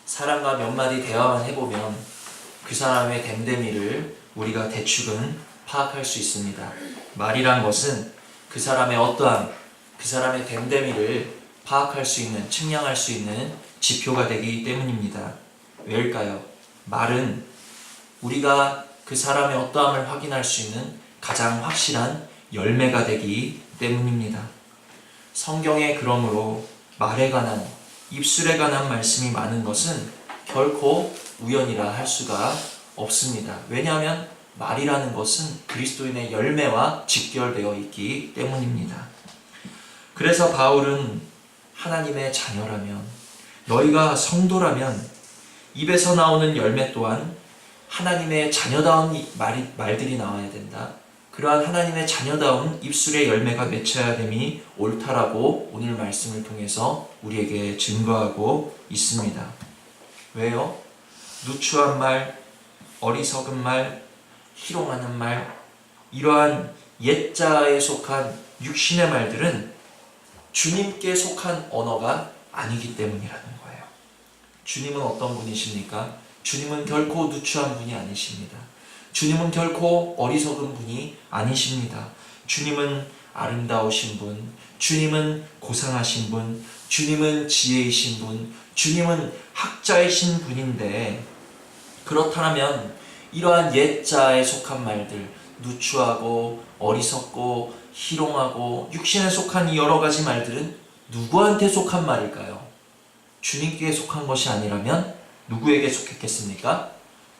사람과 몇 마디 대화만 해보면 그 사람의 됨됨이를 우리가 대충은 파악할 수 있습니다. 말이란 것은 그 사람의 어떠함, 그 사람의 됨됨이를 파악할 수 있는, 측량할 수 있는 지표가 되기 때문입니다. 왜일까요? 말은 우리가 그 사람의 어떠함을 확인할 수 있는 가장 확실한 열매가 되기 때문입니다. 성경에 그러므로 말에 관한, 입술에 관한 말씀이 많은 것은 결코 우연이라 할 수가 없습니다. 왜냐하면 말이라는 것은 그리스도인의 열매와 직결되어 있기 때문입니다. 그래서 바울은 하나님의 자녀라면, 너희가 성도라면 입에서 나오는 열매 또한 하나님의 자녀다운 말들이 나와야 된다. 그러한 하나님의 자녀다운 입술의 열매가 맺혀야 됨이 옳다라고 오늘 말씀을 통해서 우리에게 증거하고 있습니다. 왜요? 누추한 말, 어리석은 말, 희롱하는 말, 이러한 옛자에 속한 육신의 말들은 주님께 속한 언어가 아니기 때문이라는 거예요. 주님은 어떤 분이십니까? 주님은 결코 누추한 분이 아니십니다. 주님은 결코 어리석은 분이 아니십니다. 주님은 아름다우신 분, 주님은 고상하신 분, 주님은 지혜이신 분, 주님은 학자이신 분인데, 그렇다면 이러한 옛자에 속한 말들, 누추하고 어리석고 희롱하고 육신에 속한 이 여러 가지 말들은 누구한테 속한 말일까요? 주님께 속한 것이 아니라면 누구에게 속했겠습니까?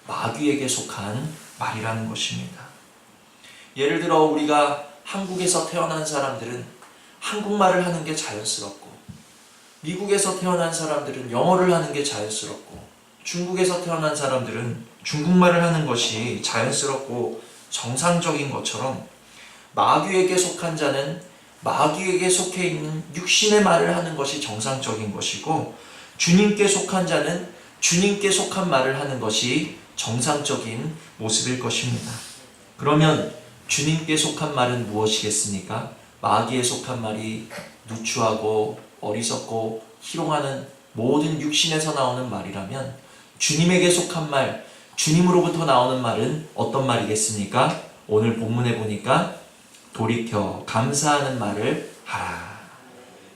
마귀에게 속한 말이라는 것입니다. 예를 들어 우리가 한국에서 태어난 사람들은 한국말을 하는 게 자연스럽고, 미국에서 태어난 사람들은 영어를 하는 게 자연스럽고, 중국에서 태어난 사람들은 중국말을 하는 것이 자연스럽고 정상적인 것처럼, 마귀에게 속한 자는 마귀에게 속해 있는 육신의 말을 하는 것이 정상적인 것이고, 주님께 속한 자는 주님께 속한 말을 하는 것이 정상적인 모습일 것입니다. 그러면 주님께 속한 말은 무엇이겠습니까? 마귀에 속한 말이 누추하고 어리석고 희롱하는 모든 육신에서 나오는 말이라면, 주님에게 속한 말, 주님으로부터 나오는 말은 어떤 말이겠습니까? 오늘 본문에 보니까 돌이켜 감사하는 말을 하라.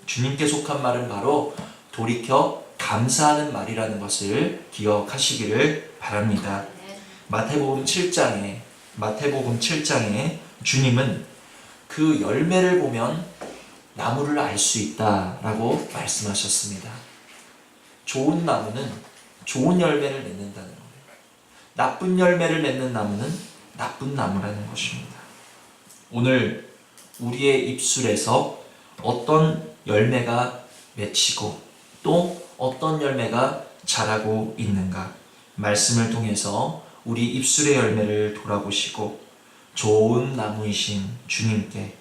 주님께 속한 말은 바로 돌이켜 감사하는 말이라는 것을 기억하시기를 바랍니다. 마태복음 7장에 주님은 그 열매를 보면 나무를 알 수 있다라고 말씀하셨습니다. 좋은 나무는 좋은 열매를 맺는다는 거예요. 나쁜 열매를 맺는 나무는 나쁜 나무라는 것입니다. 오늘 우리의 입술에서 어떤 열매가 맺히고 또 어떤 열매가 자라고 있는가, 말씀을 통해서 우리 입술의 열매를 돌아보시고 좋은 나무이신 주님께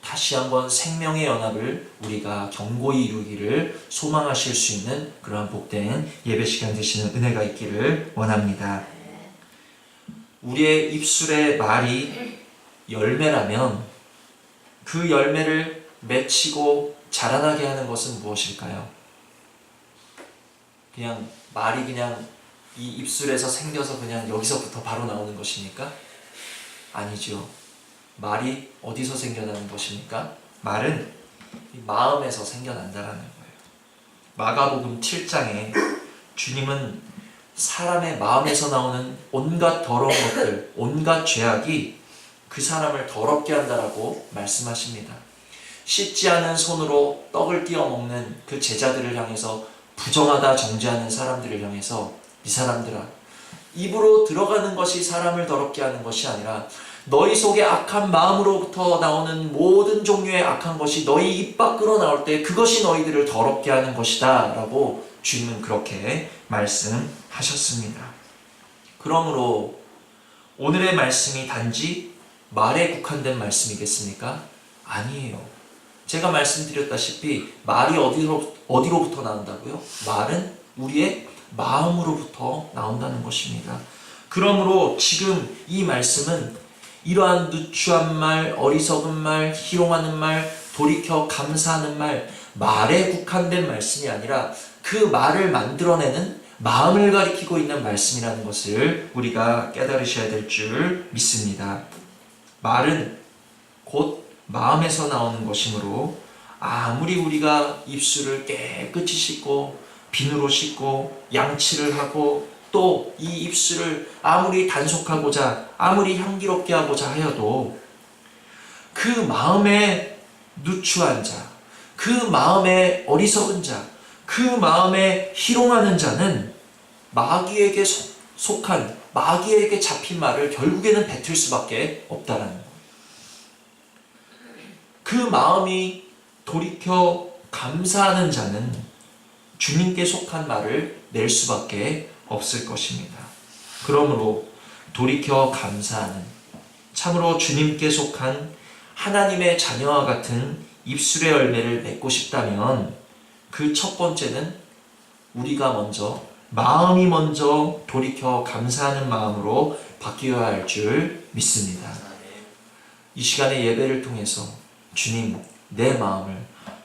다시 한번 생명의 연합을 우리가 견고히 이루기를 소망하실 수 있는 그러한 복된 예배 시간 되시는 은혜가 있기를 원합니다. 우리의 입술의 말이 열매라면 그 열매를 맺히고 자라나게 하는 것은 무엇일까요? 그냥 말이 그냥 이 입술에서 생겨서 그냥 여기서부터 바로 나오는 것입니까? 아니죠. 말이 어디서 생겨나는 것입니까? 말은 마음에서 생겨난다라는 거예요. 마가복음 7장에 주님은 사람의 마음에서 나오는 온갖 더러운 것들, 온갖 죄악이 그 사람을 더럽게 한다라고 말씀하십니다. 씻지 않은 손으로 떡을 띄어 먹는 그 제자들을 향해서, 부정하다 정죄하는 사람들을 향해서, 이 사람들아, 입으로 들어가는 것이 사람을 더럽게 하는 것이 아니라 너희 속에 악한 마음으로부터 나오는 모든 종류의 악한 것이 너희 입 밖으로 나올 때 그것이 너희들을 더럽게 하는 것이다 라고 주님은 그렇게 말씀하셨습니다. 그러므로 오늘의 말씀이 단지 말에 국한된 말씀이겠습니까? 아니에요. 제가 말씀드렸다시피 말이 어디로부터 나온다고요? 말은 우리의 마음으로부터 나온다는 것입니다. 그러므로 지금 이 말씀은 이러한 누추한 말, 어리석은 말, 희롱하는 말, 돌이켜 감사하는 말, 말에 국한된 말씀이 아니라 그 말을 만들어내는 마음을 가리키고 있는 말씀이라는 것을 우리가 깨달으셔야 될 줄 믿습니다. 말은 곧 마음에서 나오는 것이므로 아무리 우리가 입술을 깨끗이 씻고 비누로 씻고 양치를 하고 또 이 입술을 아무리 단속하고자 아무리 향기롭게 하고자 하여도 그 마음에 누추한 자, 그 마음에 어리석은 자, 그 마음에 희롱하는 자는 마귀에게 속한 마귀에게 잡힌 말을 결국에는 뱉을 수밖에 없다라는 거예요. 그 마음이 돌이켜 감사하는 자는 주님께 속한 말을 낼 수밖에 없을 것입니다. 그러므로 돌이켜 감사하는, 참으로 주님께 속한 하나님의 자녀와 같은 입술의 열매를 맺고 싶다면 그 첫 번째는 우리가 먼저, 마음이 먼저 돌이켜 감사하는 마음으로 바뀌어야 할 줄 믿습니다. 이 시간에 예배를 통해서 주님, 내 마음을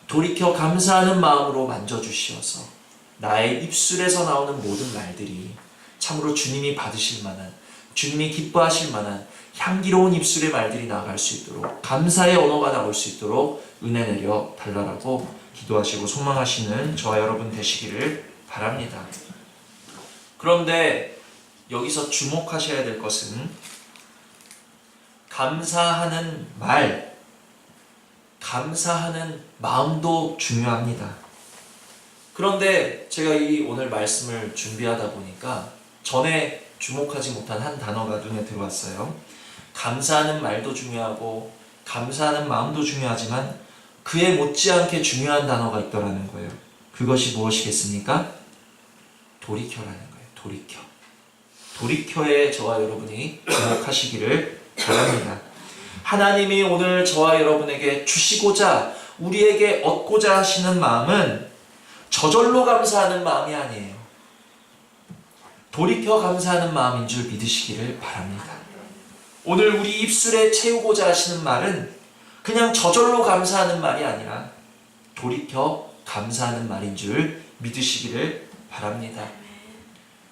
돌이켜 감사하는 마음으로 만져주시어서 나의 입술에서 나오는 모든 말들이 참으로 주님이 받으실 만한, 주님이 기뻐하실 만한 향기로운 입술의 말들이 나갈 수 있도록, 감사의 언어가 나올 수 있도록 은혜 내려 달라라고 기도하시고 소망하시는 저와 여러분 되시기를 바랍니다. 그런데 여기서 주목하셔야 될 것은 감사하는 말, 감사하는 마음도 중요합니다. 그런데 제가 이 오늘 말씀을 준비하다 보니까 전에 주목하지 못한 한 단어가 눈에 들어왔어요. 감사하는 말도 중요하고 감사하는 마음도 중요하지만 그에 못지않게 중요한 단어가 있더라는 거예요. 그것이 무엇이겠습니까? 돌이켜라는 거예요. 돌이켜. 돌이켜에 저와 여러분이 주목하시기를 바랍니다. 하나님이 오늘 저와 여러분에게 주시고자 우리에게 얻고자 하시는 마음은 저절로 감사하는 마음이 아니에요. 돌이켜 감사하는 마음인 줄 믿으시기를 바랍니다. 오늘 우리 입술에 채우고자 하시는 말은 그냥 저절로 감사하는 말이 아니라 돌이켜 감사하는 말인 줄 믿으시기를 바랍니다.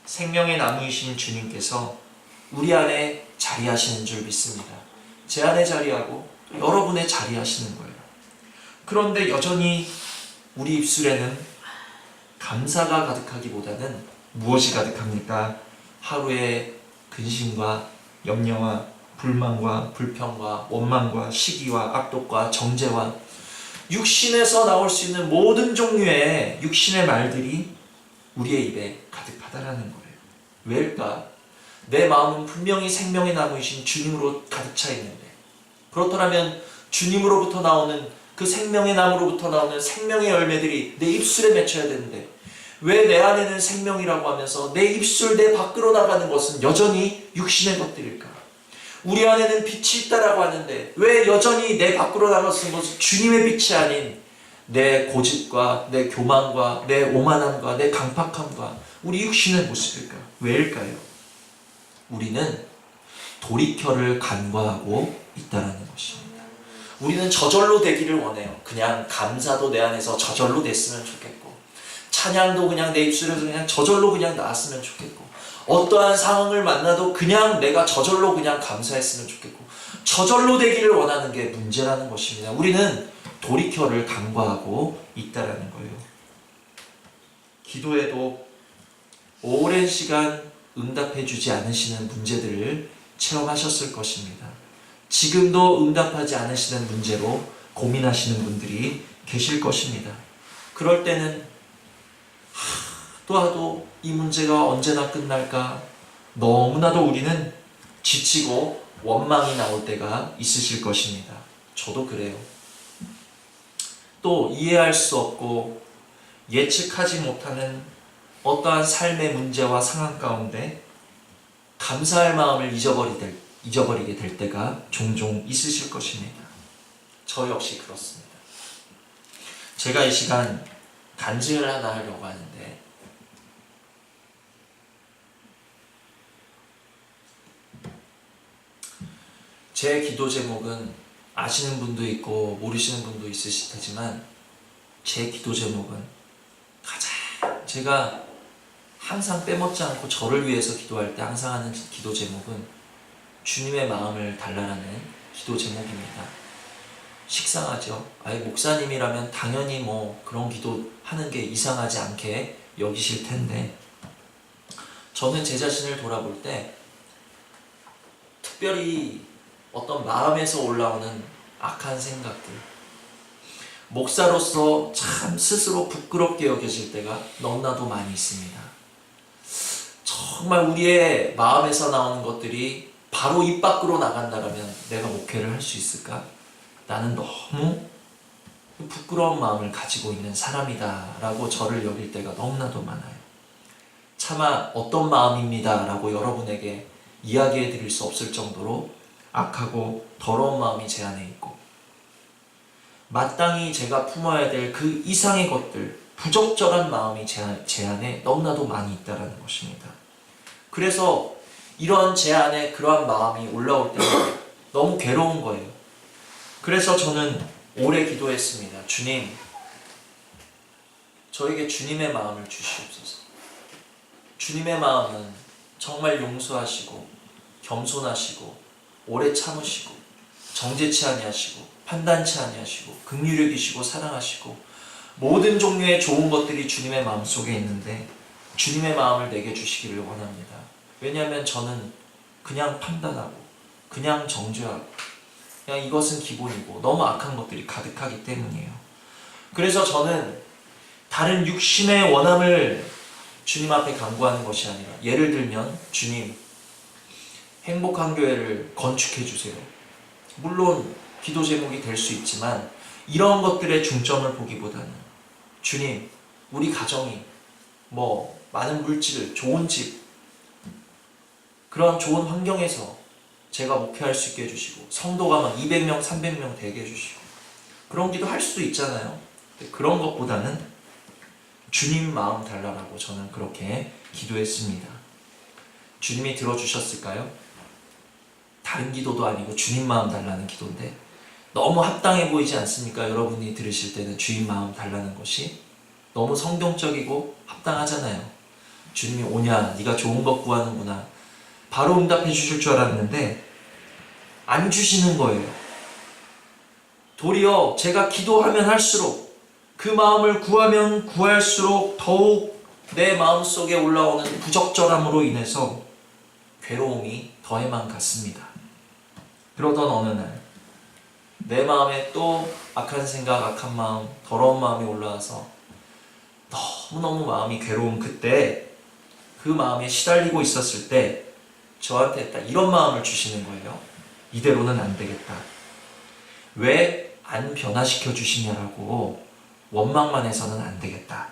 생명의 나무이신 주님께서 우리 안에 자리하시는 줄 믿습니다. 제 안에 자리하고 여러분의 자리하시는 거예요. 그런데 여전히 우리 입술에는 감사가 가득하기보다는 무엇이 가득합니까? 하루의 근심과 염려와 불만과 불평과 원망과 시기와 악독과 정죄와 육신에서 나올 수 있는 모든 종류의 육신의 말들이 우리의 입에 가득하다라는 거예요. 왜일까? 내 마음은 분명히 생명의 나무이신 주님으로 가득 차 있는데, 그렇더라면 주님으로부터 나오는 그 생명의 나무로부터 나오는 생명의 열매들이 내 입술에 맺혀야 되는데 왜 내 안에는 생명이라고 하면서 내 입술, 내 밖으로 나가는 것은 여전히 육신의 것들일까? 우리 안에는 빛이 있다라고 하는데 왜 여전히 내 밖으로 나가는 것은 주님의 빛이 아닌 내 고집과 내 교만과 내 오만함과 내 강팍함과 우리 육신의 모습일까? 왜일까요? 우리는 돌이켜를 간과하고 있다는 것입니다. 우리는 저절로 되기를 원해요. 그냥 감사도 내 안에서 저절로 됐으면 좋겠고, 찬양도 그냥 내 입술에서 그냥 저절로 그냥 나왔으면 좋겠고, 어떠한 상황을 만나도 그냥 내가 저절로 그냥 감사했으면 좋겠고, 저절로 되기를 원하는 게 문제라는 것입니다. 우리는 돌이켜를 간과하고 있다는 거예요. 기도에도 오랜 시간 응답해주지 않으시는 문제들을 체험하셨을 것입니다. 지금도 응답하지 않으시는 문제로 고민하시는 분들이 계실 것입니다. 그럴 때는 또 이 문제가 언제나 끝날까? 너무나도 우리는 지치고 원망이 나올 때가 있으실 것입니다. 저도 그래요. 또 이해할 수 없고 예측하지 못하는 어떠한 삶의 문제와 상황 가운데 감사할 마음을 잊어버리게 될 때가 종종 있으실 것입니다. 저 역시 그렇습니다. 제가 이 시간 간증을 하나 하려고 하는데, 제 기도 제목은 아시는 분도 있고 모르시는 분도 있으실 테지만 제 기도 제목은 가장 제가 항상 빼먹지 않고 저를 위해서 기도할 때 항상 하는 기도 제목은 주님의 마음을 달라라는 기도 제목입니다. 식상하죠? 아예 목사님이라면 당연히 뭐 그런 기도 하는 게 이상하지 않게 여기실 텐데, 저는 제 자신을 돌아볼 때 특별히 어떤 마음에서 올라오는 악한 생각들, 목사로서 참 스스로 부끄럽게 여겨질 때가 너무나도 많이 있습니다. 정말 우리의 마음에서 나오는 것들이 바로 입 밖으로 나간다면 내가 목회를 할 수 있을까? 나는 너무 부끄러운 마음을 가지고 있는 사람이다 라고 저를 여길 때가 너무나도 많아요. 차마 어떤 마음입니다 라고 여러분에게 이야기해 드릴 수 없을 정도로 악하고 더러운 마음이 제 안에 있고, 마땅히 제가 품어야 될 그 이상의 것들, 부적절한 마음이 제 안에 너무나도 많이 있다는 것입니다. 그래서 이런 제 안에 그러한 마음이 올라올 때는 너무 괴로운 거예요. 그래서 저는 오래 기도했습니다. 주님, 저에게 주님의 마음을 주시옵소서. 주님의 마음은 정말 용서하시고 겸손하시고 오래 참으시고 정죄치 아니하시고 판단치 아니하시고 긍휼히 여기시고 사랑하시고 모든 종류의 좋은 것들이 주님의 마음 속에 있는데, 주님의 마음을 내게 주시기를 원합니다. 왜냐하면 저는 그냥 판단하고 그냥 정죄하고 그냥 이것은 기본이고 너무 악한 것들이 가득하기 때문이에요. 그래서 저는 다른 육신의 원함을 주님 앞에 간구하는 것이 아니라, 예를 들면 주님, 행복한 교회를 건축해 주세요. 물론 기도 제목이 될 수 있지만 이런 것들의 중점을 보기보다는 주님, 우리 가정이 뭐 많은 물질, 좋은 집, 그런 좋은 환경에서 제가 목회할 수 있게 해주시고 성도가 막 200명, 300명 되게 해주시고 그런 기도 할 수도 있잖아요. 그런 것보다는 주님 마음 달라라고 저는 그렇게 기도했습니다. 주님이 들어주셨을까요? 다른 기도도 아니고 주님 마음 달라는 기도인데 너무 합당해 보이지 않습니까? 여러분이 들으실 때는 주님 마음 달라는 것이 너무 성경적이고 합당하잖아요. 주님이 오냐, 네가 좋은 것 구하는구나, 바로 응답해 주실 줄 알았는데 안 주시는 거예요. 도리어 제가 기도하면 할수록, 그 마음을 구하면 구할수록 더욱 내 마음속에 올라오는 부적절함으로 인해서 괴로움이 더해만 갔습니다. 그러던 어느 날 내 마음에 또 악한 생각, 악한 마음, 더러운 마음이 올라와서 너무너무 마음이 괴로운 그때, 그 마음에 시달리고 있었을 때 저한테 딱 이런 마음을 주시는 거예요. 이대로는 안 되겠다. 왜 안 변화시켜 주시냐라고 원망만 해서는 안 되겠다.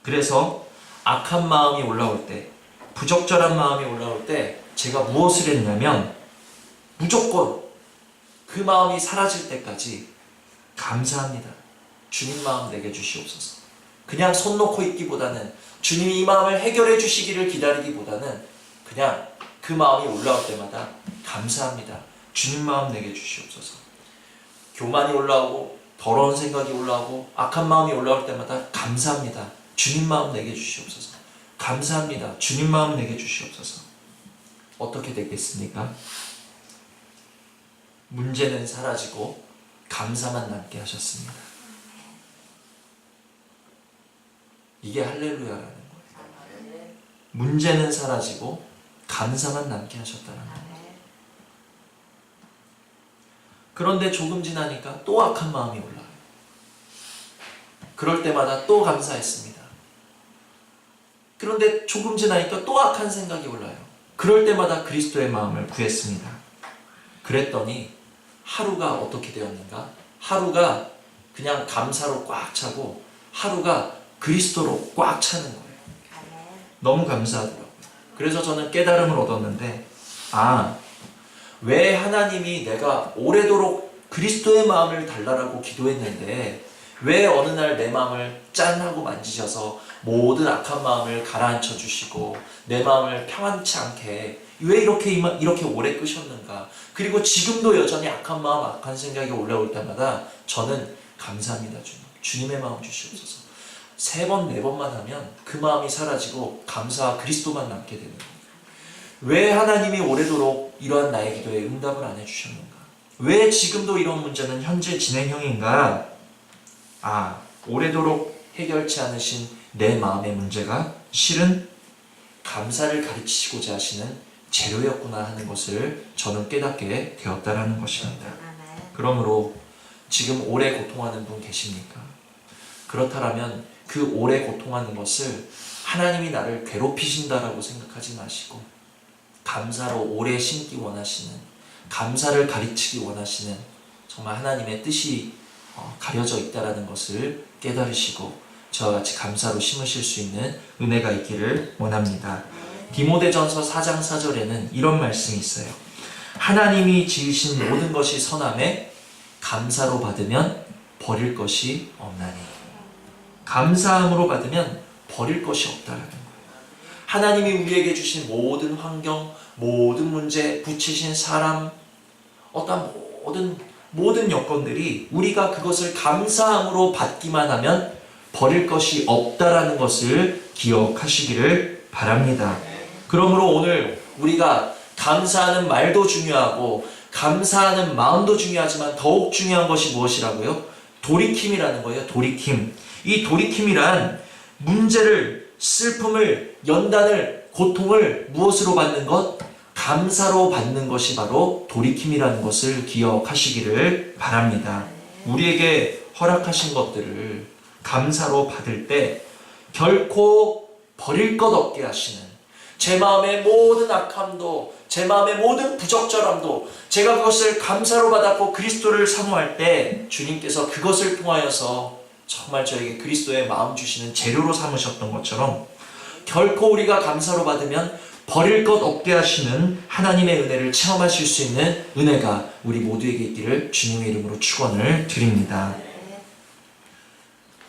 그래서 악한 마음이 올라올 때, 부적절한 마음이 올라올 때 제가 무엇을 했냐면 무조건 그 마음이 사라질 때까지 감사합니다, 주님 마음 내게 주시옵소서. 그냥 손 놓고 있기보다는, 주님이 이 마음을 해결해 주시기를 기다리기보다는 그냥 그 마음이 올라올 때마다 감사합니다, 주님 마음 내게 주시옵소서. 교만이 올라오고 더러운 생각이 올라오고 악한 마음이 올라올 때마다 감사합니다, 주님 마음 내게 주시옵소서. 감사합니다, 주님 마음 내게 주시옵소서. 어떻게 되겠습니까? 문제는 사라지고 감사만 남게 하셨습니다. 이게 할렐루야라는 거예요. 문제는 사라지고 감사만 남게 하셨다는 거예요. 그런데 조금 지나니까 또 악한 마음이 올라와요. 그럴 때마다 또 감사했습니다. 그런데 조금 지나니까 또 악한 생각이 올라요. 그럴 때마다 그리스도의 마음을 구했습니다. 그랬더니 하루가 어떻게 되었는가? 하루가 그냥 감사로 꽉 차고 하루가 그리스도로 꽉 차는 거예요. 너무 감사하더라고요. 그래서 저는 깨달음을 얻었는데, 왜 하나님이 내가 오래도록 그리스도의 마음을 달라라고 기도했는데 왜 어느 날 내 마음을 짠 하고 만지셔서 모든 악한 마음을 가라앉혀 주시고 내 마음을 평안치 않게 왜 이렇게 오래 끄셨는가? 그리고 지금도 여전히 악한 마음, 악한 생각이 올라올 때마다 저는 감사합니다, 주님. 주님의 마음 주시옵소서. 3번, 4번만 하면 그 마음이 사라지고 감사와 그리스도만 남게 되는 겁니다. 왜 하나님이 오래도록 이러한 나의 기도에 응답을 안 해주셨는가? 왜 지금도 이런 문제는 현재 진행형인가? 오래도록 해결치 않으신 내 마음의 문제가 실은 감사를 가르치시고자 하시는 재료였구나 하는 것을 저는 깨닫게 되었다라는 것입니다. 그러므로 지금 오래 고통하는 분 계십니까? 그렇다면 그 오래 고통하는 것을 하나님이 나를 괴롭히신다라고 생각하지 마시고 감사로 오래 심기 원하시는, 감사를 가르치기 원하시는 정말 하나님의 뜻이 가려져 있다라는 것을 깨달으시고 저와 같이 감사로 심으실 수 있는 은혜가 있기를 원합니다. 디모데전서 4장 4절에는 이런 말씀이 있어요. 하나님이 지으신 모든 것이 선함에 감사로 받으면 버릴 것이 없나니. 감사함으로 받으면 버릴 것이 없다라는 거예요. 하나님이 우리에게 주신 모든 환경, 모든 문제, 붙이신 사람, 어떤 모든 여건들이 우리가 그것을 감사함으로 받기만 하면 버릴 것이 없다라는 것을 기억하시기를 바랍니다. 그러므로 오늘 우리가 감사하는 말도 중요하고 감사하는 마음도 중요하지만 더욱 중요한 것이 무엇이라고요? 돌이킴이라는 거예요. 돌이킴. 이 돌이킴이란 문제를, 슬픔을, 연단을, 고통을 무엇으로 받는 것? 감사로 받는 것이 바로 돌이킴이라는 것을 기억하시기를 바랍니다. 우리에게 허락하신 것들을 감사로 받을 때 결코 버릴 것 없게 하시는, 제 마음의 모든 악함도, 제 마음의 모든 부적절함도 제가 그것을 감사로 받았고 그리스도를 사모할 때 주님께서 그것을 통하여서 정말 저에게 그리스도의 마음 주시는 재료로 삼으셨던 것처럼 결코 우리가 감사로 받으면 버릴 것 없게 하시는 하나님의 은혜를 체험하실 수 있는 은혜가 우리 모두에게 있기를 주님의 이름으로 축원을 드립니다.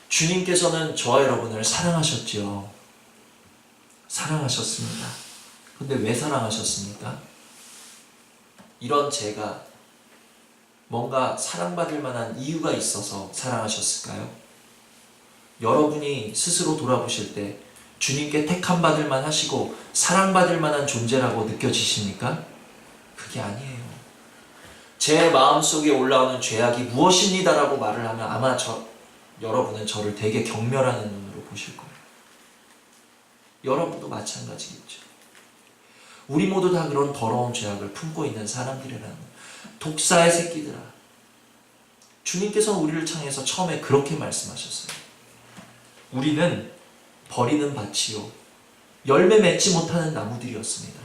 주님께서는 저와 여러분을 사랑하셨지요. 사랑하셨습니다. 근데 왜 사랑하셨습니까? 이런 제가 뭔가 사랑받을 만한 이유가 있어서 사랑하셨을까요? 여러분이 스스로 돌아보실 때 주님께 택함받을 만하시고 사랑받을 만한 존재라고 느껴지십니까? 그게 아니에요. 제 마음속에 올라오는 죄악이 무엇입니다라고 말을 하면 아마 여러분은 저를 되게 경멸하는 눈으로 보실 거예요. 여러분도 마찬가지겠죠. 우리 모두 다 그런 더러운 죄악을 품고 있는 사람들이라는, 독사의 새끼들아. 주님께서는 우리를 향해서 처음에 그렇게 말씀하셨어요. 우리는 버리는 밭이요 열매 맺지 못하는 나무들이었습니다.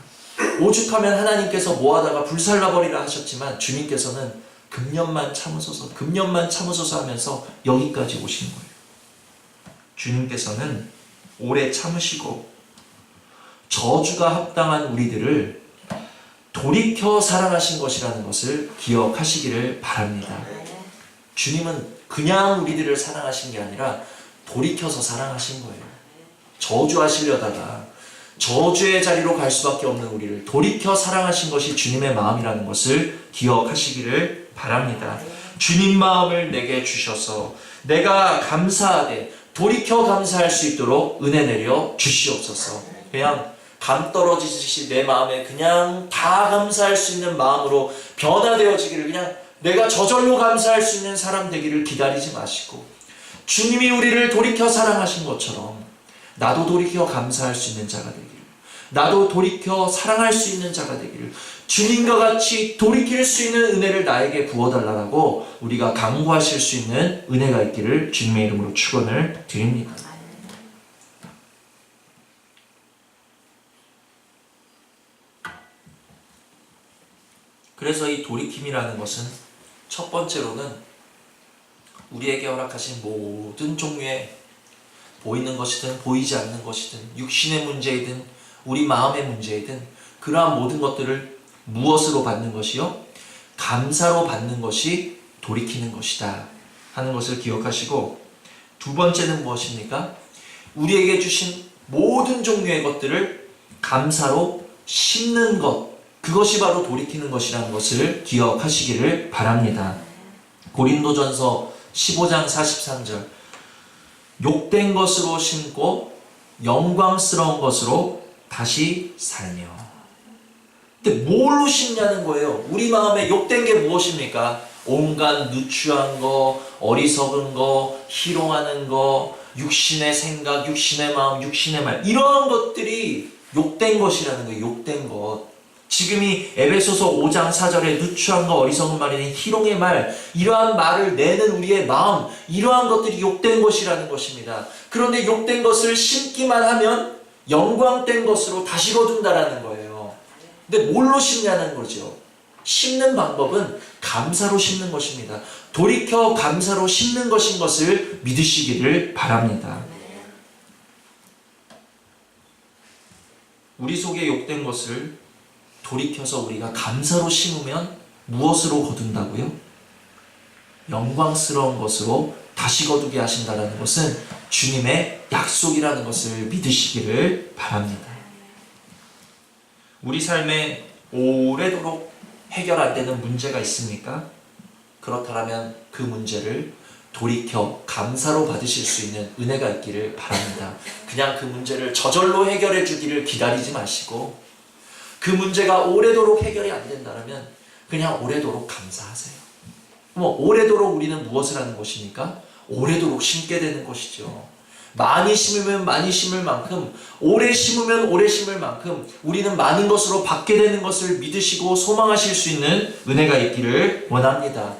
오죽하면 하나님께서 모아다가 불살라버리라 하셨지만 주님께서는 금년만 참으소서 하면서 여기까지 오신 거예요. 주님께서는 오래 참으시고 저주가 합당한 우리들을 돌이켜 사랑하신 것이라는 것을 기억하시기를 바랍니다. 주님은 그냥 우리들을 사랑하신 게 아니라 돌이켜서 사랑하신 거예요. 저주하시려다가 저주의 자리로 갈 수밖에 없는 우리를 돌이켜 사랑하신 것이 주님의 마음이라는 것을 기억하시기를 바랍니다. 주님 마음을 내게 주셔서 내가 감사하되 돌이켜 감사할 수 있도록 은혜 내려 주시옵소서. 그냥 감 떨어지듯이 내 마음에 그냥 다 감사할 수 있는 마음으로 변화되어지기를, 그냥 내가 저절로 감사할 수 있는 사람 되기를 기다리지 마시고 주님이 우리를 돌이켜 사랑하신 것처럼 나도 돌이켜 감사할 수 있는 자가 되기를, 나도 돌이켜 사랑할 수 있는 자가 되기를, 주님과 같이 돌이킬 수 있는 은혜를 나에게 부어달라고 우리가 간구하실 수 있는 은혜가 있기를 주님의 이름으로 축원을 드립니다. 그래서 이 돌이킴이라는 것은 첫 번째로는 우리에게 허락하신 모든 종류의 보이는 것이든 보이지 않는 것이든 육신의 문제이든 우리 마음의 문제이든 그러한 모든 것들을 무엇으로 받는 것이요? 감사로 받는 것이 돌이키는 것이다 하는 것을 기억하시고, 두 번째는 무엇입니까? 우리에게 주신 모든 종류의 것들을 감사로 심는 것, 그것이 바로 돌이키는 것이라는 것을 기억하시기를 바랍니다. 고린도전서 15장 43절, 욕된 것으로 심고 영광스러운 것으로 다시 살며. 근데 뭘로 심냐는 거예요. 우리 마음에 욕된 게 무엇입니까? 온갖 누추한 거, 어리석은 거, 희롱하는 거, 육신의 생각, 육신의 마음, 육신의 말, 이러한 것들이 욕된 것이라는 거예요. 욕된 것. 지금 이 에베소서 5장 4절에 누추한 거, 어리석은 말이니 희롱의 말, 이러한 말을 내는 우리의 마음, 이러한 것들이 욕된 것이라는 것입니다. 그런데 욕된 것을 심기만 하면 영광된 것으로 다시 거둔다라는 거예요. 근데 뭘로 심냐는 거죠. 심는 방법은 감사로 심는 것입니다. 돌이켜 감사로 심는 것인 것을 믿으시기를 바랍니다. 우리 속에 욕된 것을 돌이켜서 우리가 감사로 심으면 무엇으로 거둔다고요? 영광스러운 것으로 다시 거두게 하신다는 것은 주님의 약속이라는 것을 믿으시기를 바랍니다. 우리 삶에 오래도록 해결 안 되는 문제가 있습니까? 그렇다면 그 문제를 돌이켜 감사로 받으실 수 있는 은혜가 있기를 바랍니다. 그냥 그 문제를 저절로 해결해 주기를 기다리지 마시고, 그 문제가 오래도록 해결이 안 된다면 그냥 오래도록 감사하세요. 오래도록 우리는 무엇을 하는 것입니까? 오래도록 심게 되는 것이죠. 많이 심으면 많이 심을 만큼, 오래 심으면 오래 심을 만큼 우리는 많은 것으로 받게 되는 것을 믿으시고 소망하실 수 있는 은혜가 있기를 원합니다.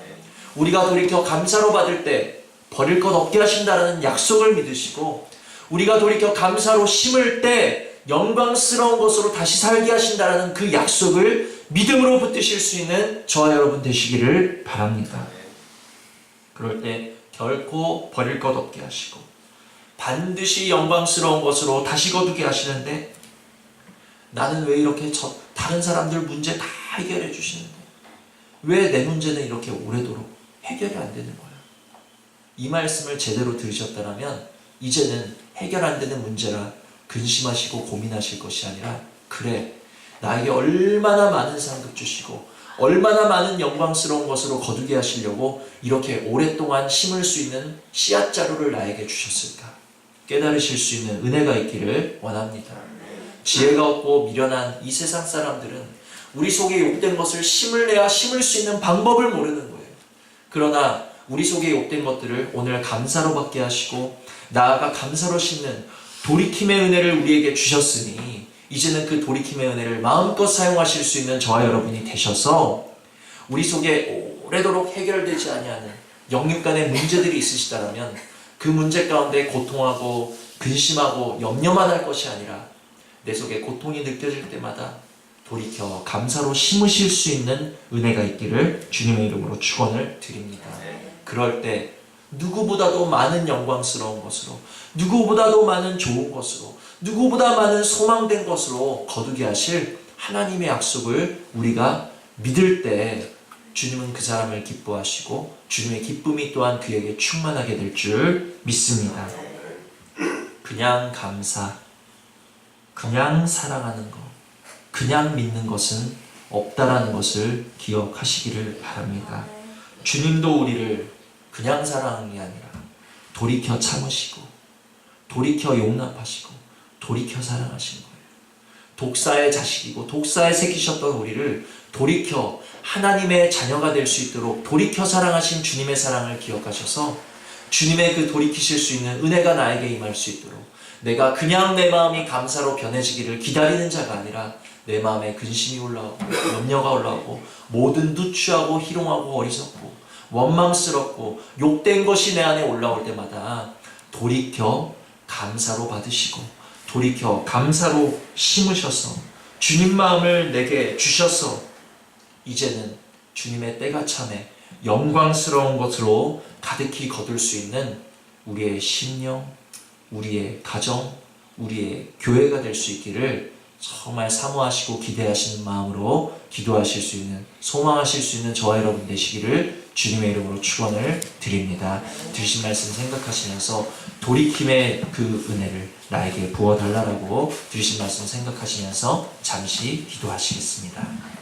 우리가 돌이켜 감사로 받을 때 버릴 것 없게 하신다는 약속을 믿으시고, 우리가 돌이켜 감사로 심을 때 영광스러운 것으로 다시 살게 하신다는 그 약속을 믿음으로 붙드실 수 있는 저와 여러분 되시기를 바랍니다. 그럴 때 결코 버릴 것 없게 하시고 반드시 영광스러운 것으로 다시 거두게 하시는데, 나는 왜 이렇게 다른 사람들 문제 다 해결해 주시는데 왜 내 문제는 이렇게 오래도록 해결이 안 되는 거야? 이 말씀을 제대로 들으셨다면 이제는 해결 안 되는 문제라 근심하시고 고민하실 것이 아니라, 그래, 나에게 얼마나 많은 상급 주시고 얼마나 많은 영광스러운 것으로 거두게 하시려고 이렇게 오랫동안 심을 수 있는 씨앗 자루를 나에게 주셨을까 깨달으실 수 있는 은혜가 있기를 원합니다. 지혜가 없고 미련한 이 세상 사람들은 우리 속에 욕된 것을 심을래야 심을 수 있는 방법을 모르는 거예요. 그러나 우리 속에 욕된 것들을 오늘 감사로 받게 하시고 나아가 감사로 심는 돌이킴의 은혜를 우리에게 주셨으니, 이제는 그 돌이킴의 은혜를 마음껏 사용하실 수 있는 저와 여러분이 되셔서 우리 속에 오래도록 해결되지 아니하는 영육 간의 문제들이 있으시다면 그 문제 가운데 고통하고 근심하고 염려만 할 것이 아니라 내 속에 고통이 느껴질 때마다 돌이켜 감사로 심으실 수 있는 은혜가 있기를 주님의 이름으로 축원을 드립니다. 그럴 때 누구보다도 많은 영광스러운 것으로, 누구보다도 많은 좋은 것으로, 누구보다 많은 소망된 것으로 거두게 하실 하나님의 약속을 우리가 믿을 때 주님은 그 사람을 기뻐하시고 주님의 기쁨이 또한 그에게 충만하게 될 줄 믿습니다. 그냥 감사, 그냥 사랑하는 것, 그냥 믿는 것은 없다라는 것을 기억하시기를 바랍니다. 주님도 우리를 그냥 사랑하는 게 아니라 돌이켜 참으시고 돌이켜 용납하시고 돌이켜 사랑하신 거예요. 독사의 자식이고 독사의 새끼셨던 우리를 돌이켜 하나님의 자녀가 될 수 있도록 돌이켜 사랑하신 주님의 사랑을 기억하셔서 주님의 그 돌이키실 수 있는 은혜가 나에게 임할 수 있도록, 내가 그냥 내 마음이 감사로 변해지기를 기다리는 자가 아니라 내 마음에 근심이 올라오고 염려가 올라오고 모든 누추하고 희롱하고 어리석고 원망스럽고 욕된 것이 내 안에 올라올 때마다 돌이켜 감사로 받으시고 돌이켜 감사로 심으셔서 주님 마음을 내게 주셔서 이제는 주님의 때가 참에 영광스러운 것으로 가득히 거둘 수 있는 우리의 심령, 우리의 가정, 우리의 교회가 될 수 있기를 정말 사모하시고 기대하시는 마음으로 기도하실 수 있는, 소망하실 수 있는 저와 여러분 되시기를 주님의 이름으로 축원을 드립니다. 들으신 말씀 생각하시면서 돌이킴의 그 은혜를 나에게 부어달라고 들으신 말씀 생각하시면서 잠시 기도하시겠습니다.